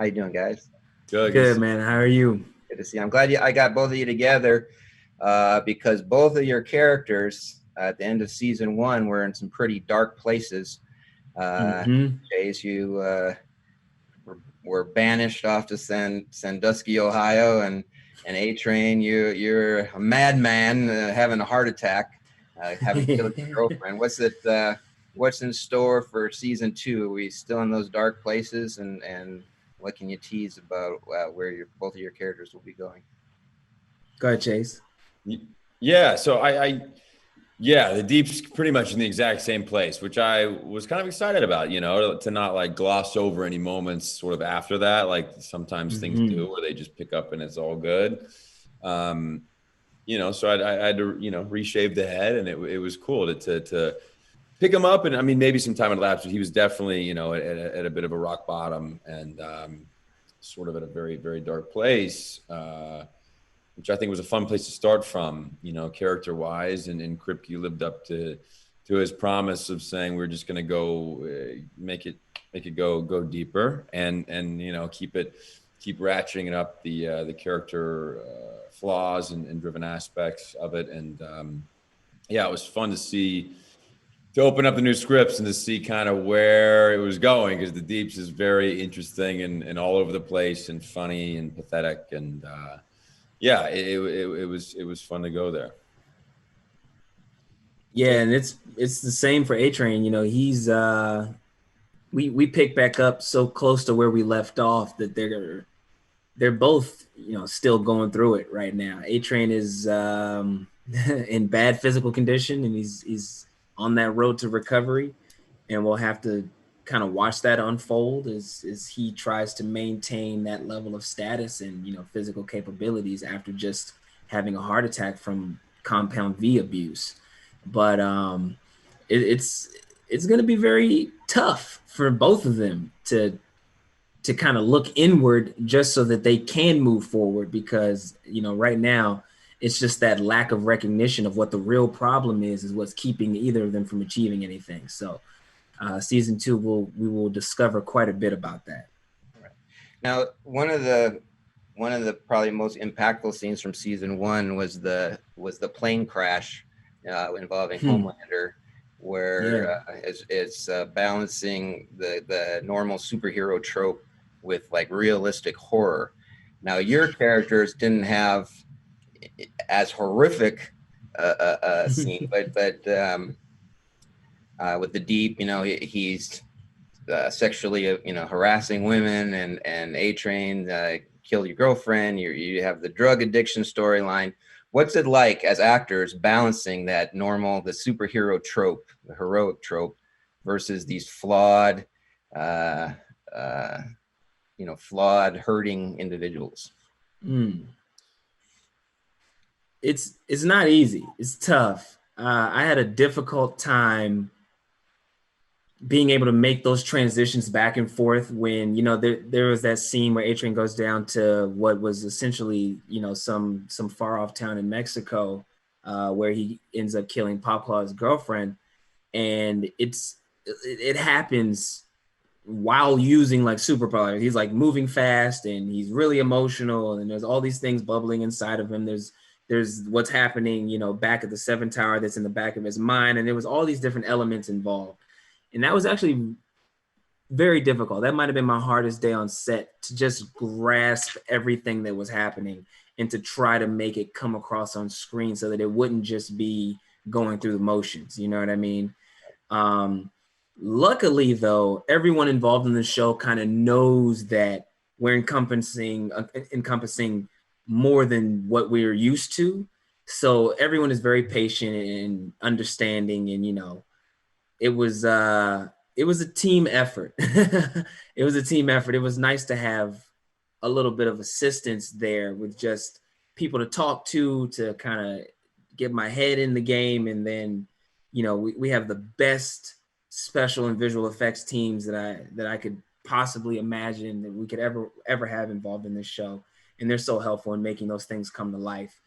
How you doing, guys? Good. Good, man. How are you? Good to see you. I'm glad I got both of you together because both of your characters at the end of season one were in some pretty dark places. Uh, Hmm. Chase, you were banished off to Sandusky, Ohio, and ATrain, you're a madman having a heart attack, having killed your girlfriend. What's in store for season two? Are we still in those dark places, and what can you tease about where both of your characters will be going? Go ahead, Chase. Yeah. So yeah, the Deep's pretty much in the exact same place, which I was kind of excited about, to not like gloss over any moments sort of after that. Like sometimes things Hmm. do where they just pick up and it's all good. Um, so I had to, reshave the head, and it was cool to pick him up. And I mean, maybe some time had elapsed, but he was definitely, at a bit of a rock bottom and sort of at a very, very dark place. Which I think was a fun place to start from, character wise. And Kripke lived up to his promise of saying we're just going to go make it go deeper and keep ratcheting up the character flaws and driven aspects of it. And yeah, it was fun to open up the new scripts and to see kind of where it was going, because the Deeps is very interesting and all over the place and funny and pathetic and. Yeah, it was fun to go there. Yeah, and it's the same for ATrain. He's we pick back up so close to where we left off that they're both still going through it right now. ATrain is in bad physical condition, and he's on that road to recovery, and we'll have to kind of watch that unfold as he tries to maintain that level of status and physical capabilities after just having a heart attack from compound V abuse. But it's going to be very tough for both of them to kind of look inward just so that they can move forward, because right now it's just that lack of recognition of what the real problem is what's keeping either of them from achieving anything. So season two, we will discover quite a bit about that. Right. Now, one of the probably most impactful scenes from season one was the plane crash involving Homelander, where it's balancing the normal superhero trope with like realistic horror. Now, your characters didn't have as horrific a scene, but with the Deep, he's sexually, harassing women, and ATrain killed your girlfriend. You have the drug addiction storyline. What's it like as actors balancing the superhero trope, the heroic trope, versus these flawed, flawed, hurting individuals? It's not easy. It's tough. I had a difficult time being able to make those transitions back and forth when there was that scene where ATrain goes down to what was essentially some far off town in Mexico, where he ends up killing Popclaw's girlfriend, and it happens while using like superpowers. He's like moving fast and he's really emotional, and there's all these things bubbling inside of him. There's what's happening back at the Seven Tower that's in the back of his mind, and there was all these different elements involved. And that was actually very difficult. That might have been my hardest day on set, to just grasp everything that was happening and to try to make it come across on screen so that it wouldn't just be going through the motions. You know what I mean? Luckily, though, everyone involved in the show kind of knows that we're encompassing more than what we're used to. So everyone is very patient and understanding, and it was a team effort. It was a team effort. It was nice to have a little bit of assistance there with just people to talk to kind of get my head in the game. And then, we have the best special and visual effects teams that I could possibly imagine that we could ever have involved in this show. And they're so helpful in making those things come to life.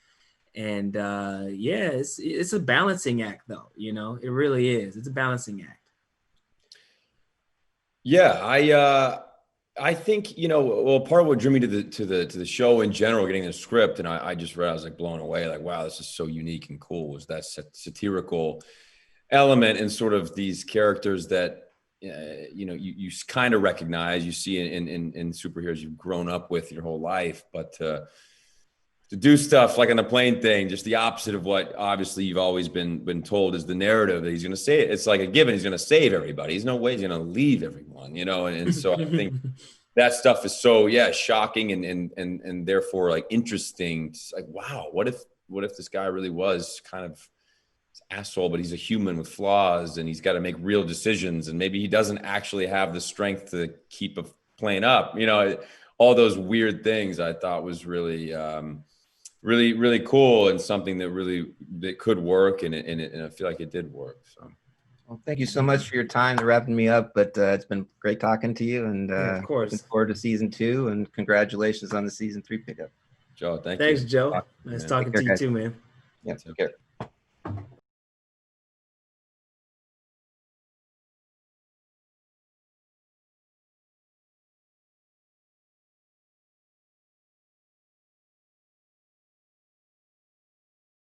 And yeah, it's a balancing act, though. It really is. It's a balancing act. Yeah, I think, well, part of what drew me to the show in general, getting the script, and I just read, I was like blown away, like, wow, this is so unique and cool, was that satirical element and sort of these characters that you kind of recognize, you see in superheroes you've grown up with your whole life, but to do stuff like on the plane thing, just the opposite of what obviously you've always been told is the narrative, that he's going to say it. It's like a given. He's going to save everybody. There's no way he's going to leave everyone, and so I think that stuff is so, shocking and therefore like interesting. It's like, wow, what if this guy really was kind of an asshole, but he's a human with flaws and he's got to make real decisions. And maybe he doesn't actually have the strength to keep a plane up, all those weird things I thought was really, really, really cool, and something that could work, and I feel like it did work. So, well, thank you so much for your time to wrapping me up. But it's been great talking to you, and of course, looking forward to season 2, and congratulations on the season 3 pickup. Joe, thanks, you. Thanks, Joe. Talk, nice talking to you too, man. Yeah, take care.